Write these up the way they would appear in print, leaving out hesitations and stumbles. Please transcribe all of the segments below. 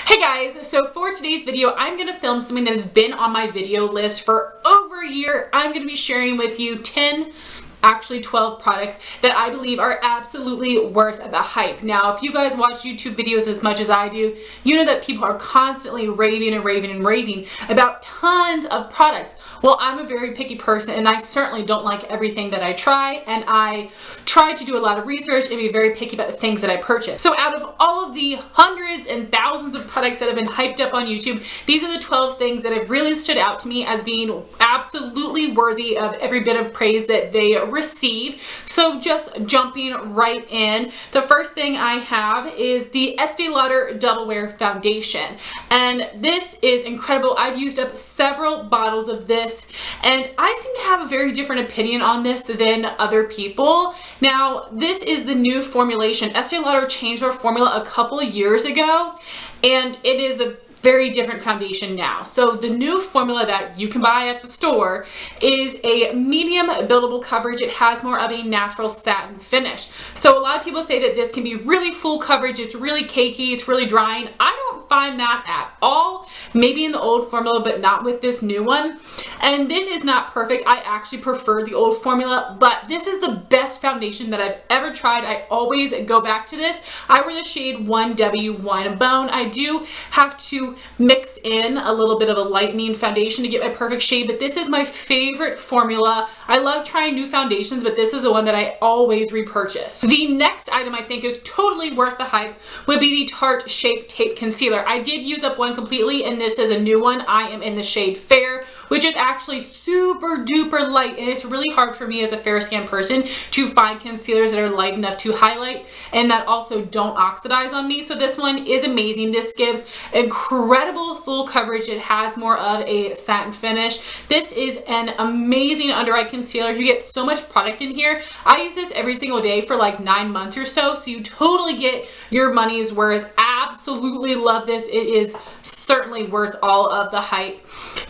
Hey guys, so for today's video, I'm going to film something that has been on my video list for over a year. I'm going to be sharing with you 12 products that I believe are absolutely worth the hype. Now, if you guys watch YouTube videos as much as I do, you know that people are constantly raving and raving and raving about tons of products. Well, I'm a very picky person and I certainly don't like everything that I try, and I try to do a lot of research and be very picky about the things that I purchase. So out of all of the hundreds and thousands of products that have been hyped up on YouTube, these are the 12 things that have really stood out to me as being absolutely worthy of every bit of praise that they receive. So just jumping right in, the first thing I have is the Estee Lauder Double Wear Foundation, and this is incredible. I've used up several bottles of this and I seem to have a very different opinion on this than other people. Now, this is the new formulation. Estee Lauder changed their formula a couple years ago and it is a very different foundation now. So the new formula that you can buy at the store is a medium buildable coverage. It has more of a natural satin finish. So a lot of people say that this can be really full coverage, it's really cakey, it's really drying. I don't find that at all. Maybe in the old formula, but not with this new one. And this is not perfect. I actually prefer the old formula, but this is the best foundation that I've ever tried. I always go back to this. I wear the shade 1W1 Bone. I do have to mix in a little bit of a lightening foundation to get my perfect shade, but this is my favorite formula. I love trying new foundations, but this is the one that I always repurchase. The next item I think is totally worth the hype would be the Tarte Shape Tape Concealer. I did use up one completely and this is a new one. I am in the shade Fair, which is actually super duper light, and it's really hard for me as a fair skin person to find concealers that are light enough to highlight and that also don't oxidize on me. So this one is amazing. This gives incredible full coverage. It has more of a satin finish. This is an amazing under eye concealer. You get so much product in here. I use this every single day for like 9 months or so, so you totally get your money's worth. Absolutely love this. It is certainly worth all of the hype.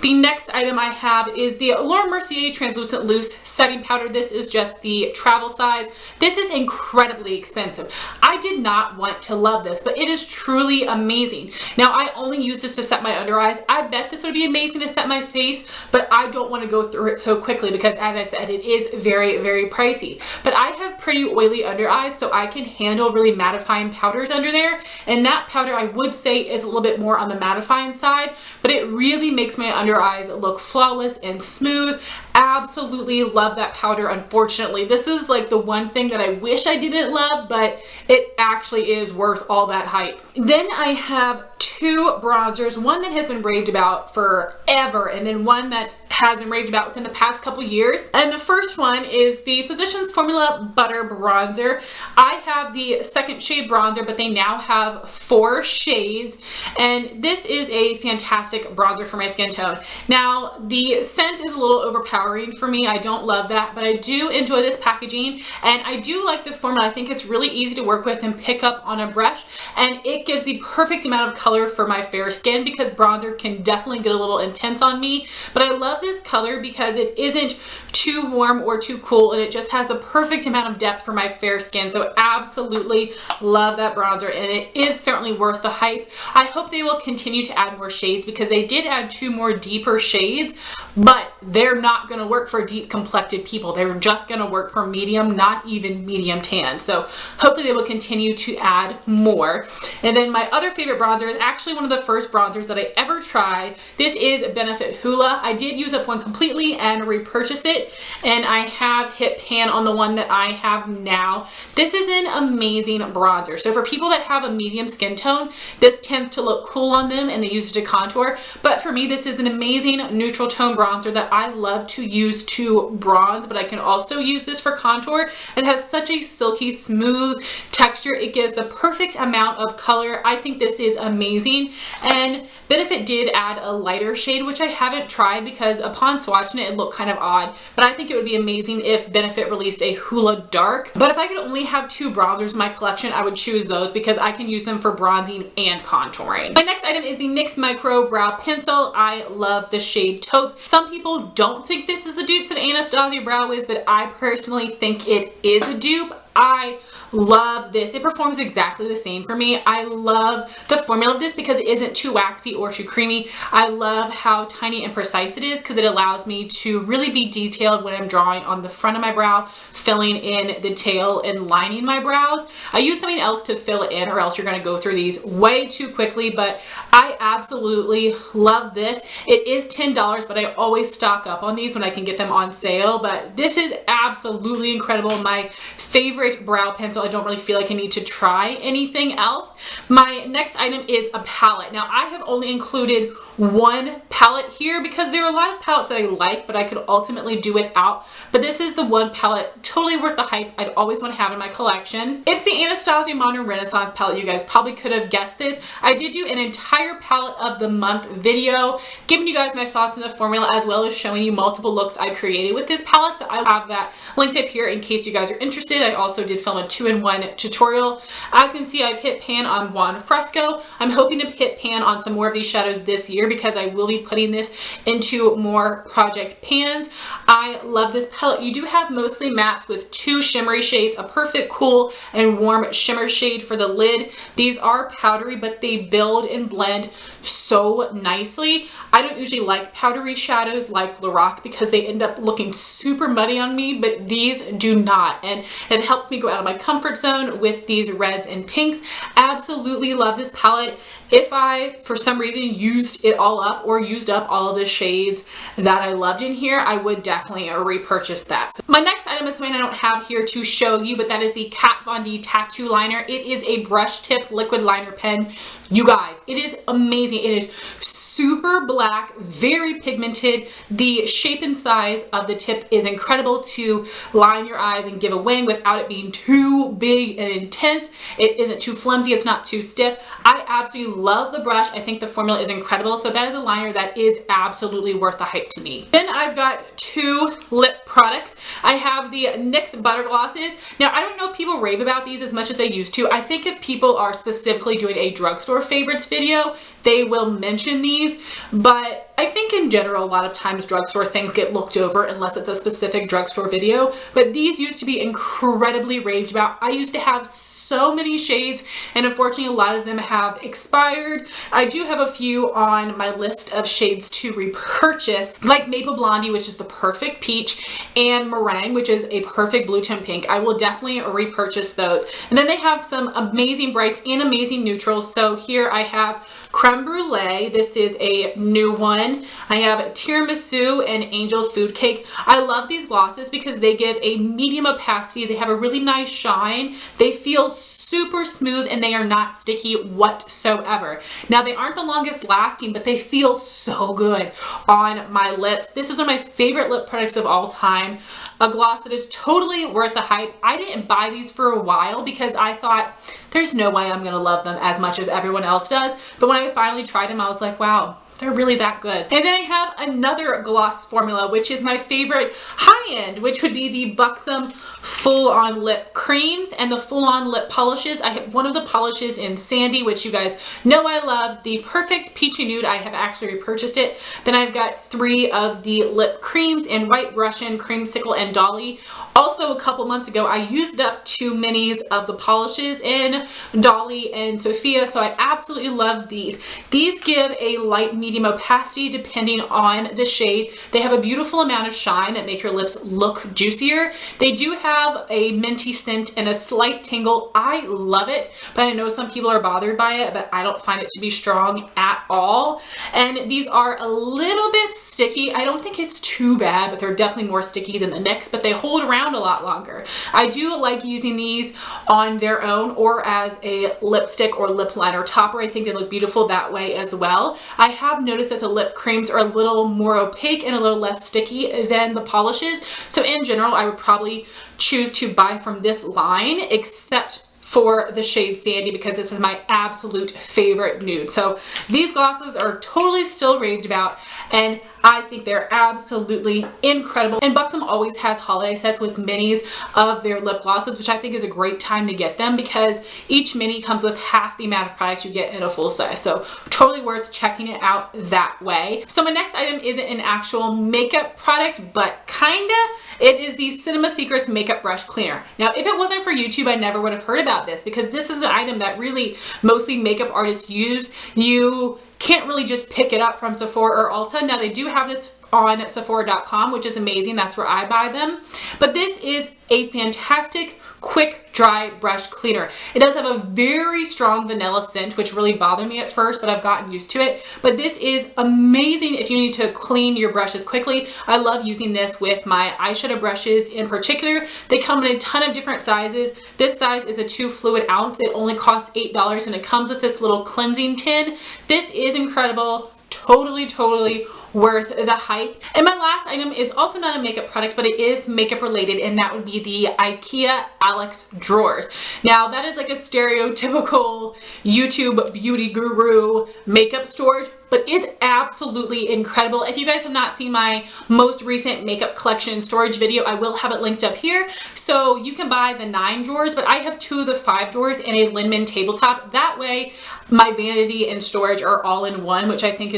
The next item I have is the Mercier Translucent Loose Setting Powder. This is just the travel size. This is incredibly expensive. I did not want to love this, but it is truly amazing. Now, I only use this to set my under eyes. I bet this would be amazing to set my face, but I don't want to go through it so quickly because, as I said, it is very, very pricey. But I have pretty oily under eyes, so I can handle really mattifying powders under there, and that powder I would say is a little bit more on the mattifying side, but it really makes my under eyes look flawless and smooth. Absolutely love that powder. Unfortunately, this is like the one thing that I wish I didn't love, but it actually is worth all that hype. Then I have two bronzers, one that has been raved about forever and then one that has been raved about within the past couple years. And the first one is the Physicians Formula Butter Bronzer. I have the second shade bronzer, but they now have 4 shades, and this is a fantastic bronzer for my skin tone. Now, the scent is a little overpowering for me. I don't love that, but I do enjoy this packaging and I do like the formula. I think it's really easy to work with and pick up on a brush, and it gives the perfect amount of color for my fair skin because bronzer can definitely get a little intense on me. But I love this color because it isn't too warm or too cool, and it just has the perfect amount of depth for my fair skin. So absolutely love that bronzer, and it is certainly worth the hype. I hope they will continue to add more shades because they did add 2 more deeper shades, but they're not going to work for deep complected people. They're just going to work for medium, not even medium tan. So hopefully they will continue to add more. And then my other favorite bronzer is actually one of the first bronzers that I ever tried. This is Benefit Hoola. I did use up one completely and repurchase it, and I have hit pan on the one that I have now. This is an amazing bronzer. So for people that have a medium skin tone, this tends to look cool on them and they use it to contour. But for me, this is an amazing neutral tone bronzer that I love to use to bronze, but I can also use this for contour. It has such a silky smooth texture. It gives the perfect amount of color. I think this is amazing. And Benefit did add a lighter shade, which I haven't tried because upon swatching it, it looked kind of odd, but I think it would be amazing if Benefit released a Hoola Dark. But if I could only have 2 bronzers in my collection, I would choose those because I can use them for bronzing and contouring. My next item is the NYX Micro Brow Pencil. I love the shade Taupe. Some people don't think this is a dupe for the Anastasia Brow Wiz, but I personally think it is a dupe. I love this. It performs exactly the same for me. I love the formula of this because it isn't too waxy or too creamy. I love how tiny and precise it is because it allows me to really be detailed when I'm drawing on the front of my brow, filling in the tail and lining my brows. I use something else to fill it in, or else you're going to go through these way too quickly, but I absolutely love this. It is $10, but I always stock up on these when I can get them on sale, but this is absolutely incredible. My favorite brow pencil. I don't really feel like I need to try anything else. My next item is a palette. Now I have only included one palette here because there are a lot of palettes that I like, but I could ultimately do without. But this is the one palette, totally worth the hype. I'd always want to have in my collection. It's the Anastasia Modern Renaissance palette. You guys probably could have guessed this. I did do an entire palette of the month video, giving you guys my thoughts on the formula, as well as showing you multiple looks I created with this palette. So I have that linked up here in case you guys are interested. I also did film a 2-in-1 tutorial. As you can see, I've hit pan on Buon Fresco. I'm hoping to hit pan on some more of these shadows this year because I will be putting this into more project pans. I love this palette. You do have mostly mattes with 2 shimmery shades, a perfect cool and warm shimmer shade for the lid. These are powdery, but they build and blend so nicely. I don't usually like powdery shadows like Lorac because they end up looking super muddy on me, but these do not, and it helped me go out of my comfort zone with these reds and pinks. Absolutely love this palette. If I, for some reason, used it all up or used up all of the shades that I loved in here, I would definitely repurchase that. So my next item is something I don't have here to show you, but that is the Kat Von D Tattoo Liner. It is a brush tip liquid liner pen. You guys, it is amazing. It is super black, very pigmented. The shape and size of the tip is incredible to line your eyes and give a wing without it being too big and intense. It isn't too flimsy, it's not too stiff. I absolutely love the brush. I think the formula is incredible. So that is a liner that is absolutely worth the hype to me. Then I've got 2 lip products. I have the NYX Butter Glosses. Now I don't know if people rave about these as much as they used to. I think if people are specifically doing a drugstore favorites video, they will mention these, but I think in general a lot of times drugstore things get looked over unless it's a specific drugstore video, but these used to be incredibly raved about. I used to have so many shades, and unfortunately a lot of them have expired. I do have a few on my list of shades to repurchase, like Maple Blondie, which is the perfect peach, and Meringue, which is a perfect blue tone pink. I will definitely repurchase those. And then they have some amazing brights and amazing neutrals. So here I have Creme Brulee. This is a new one. I have Tiramisu and Angel Food Cake. I love these glosses because they give a medium opacity. They have a really nice shine. They feel super smooth and they are not sticky whatsoever. Now they aren't the longest lasting, but they feel so good on my lips. This is one of my favorite lip products of all time. A gloss that is totally worth the hype. I didn't buy these for a while because I thought there's no way I'm gonna love them as much as everyone else does. But when I finally tried them, I was like, wow, they're really that good. And then I have another gloss formula, which is my favorite high-end, which would be the Buxom full-on lip creams and the full-on lip polishes. I have one of the polishes in Sandy, which you guys know I love. The Perfect Peachy Nude, I have actually repurchased it. Then I've got 3 of the lip creams in White Russian, Creamsicle, and Dolly. Also, a couple months ago, I used up 2 minis of the polishes in Dolly and Sophia, so I absolutely love these. These give a light medium opacity depending on the shade. They have a beautiful amount of shine that make your lips look juicier. They do have a minty scent and a slight tingle. I love it, but I know some people are bothered by it, but I don't find it to be strong at all. And these are a little bit sticky. I don't think it's too bad, but they're definitely more sticky than the NYX, but they hold around a lot longer. I do like using these on their own or as a lipstick or lip liner topper. I think they look beautiful that way as well. I have noticed that the lip creams are a little more opaque and a little less sticky than the polishes. So in general, I would probably choose to buy from this line, except for the shade Sandy, because this is my absolute favorite nude. So these glosses are totally still raved about, and I think they're absolutely incredible. And Buxom always has holiday sets with minis of their lip glosses, which I think is a great time to get them because each mini comes with half the amount of products you get in a full size. So totally worth checking it out that way. So my next item isn't an actual makeup product, but kinda. It is the Cinema Secrets Makeup Brush Cleaner. Now, if it wasn't for YouTube, I never would have heard about this because this is an item that really mostly makeup artists use. You can't really just pick it up from Sephora or Ulta. Now, they do have this on Sephora.com, which is amazing. That's where I buy them. But this is a fantastic quick dry brush cleaner. It does have a very strong vanilla scent, which really bothered me at first, but I've gotten used to it. But this is amazing if you need to clean your brushes quickly. I love using this with my eyeshadow brushes in particular. They come in a ton of different sizes. This size is a 2 fluid ounce. It only costs $8 and it comes with this little cleansing tin. This is incredible. Totally worth the hype. And my last item is also not a makeup product, but it is makeup related, and that would be the Ikea Alex drawers. Now, that is like a stereotypical YouTube beauty guru makeup storage, but it's absolutely incredible. If you guys have not seen my most recent makeup collection storage video, I will have it linked up here. So you can buy the 9 drawers, but I have 2 of the 5 drawers and a Lindemann tabletop. That way my vanity and storage are all in one, which I think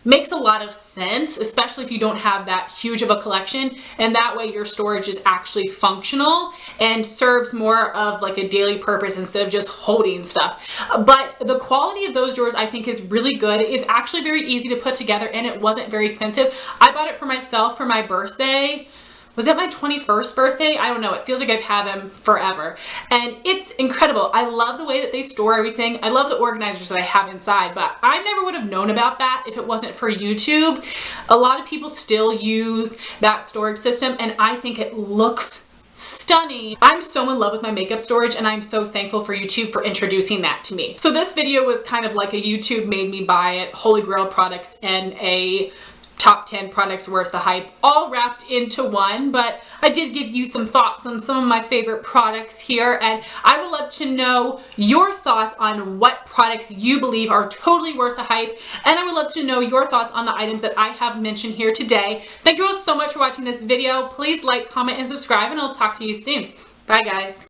makes a lot of sense, especially if you don't have that huge of a collection, and that way your storage is actually functional and serves more of like a daily purpose instead of just holding stuff. But the quality of those drawers I think is really good. It's actually very easy to put together and it wasn't very expensive. I bought it for myself for my birthday. Was it my 21st birthday? I don't know. It feels like I've had them forever. And it's incredible. I love the way that they store everything. I love the organizers that I have inside, but I never would have known about that if it wasn't for YouTube. A lot of people still use that storage system, and I think it looks stunning. I'm so in love with my makeup storage, and I'm so thankful for YouTube for introducing that to me. So this video was kind of like a YouTube made me buy it, Holy Grail products, and a top 10 products worth the hype all wrapped into one. But I did give you some thoughts on some of my favorite products here, and I would love to know your thoughts on what products you believe are totally worth the hype, and I would love to know your thoughts on the items that I have mentioned here today. Thank you all so much for watching this video. Please like, comment, and subscribe, and I'll talk to you soon. Bye guys.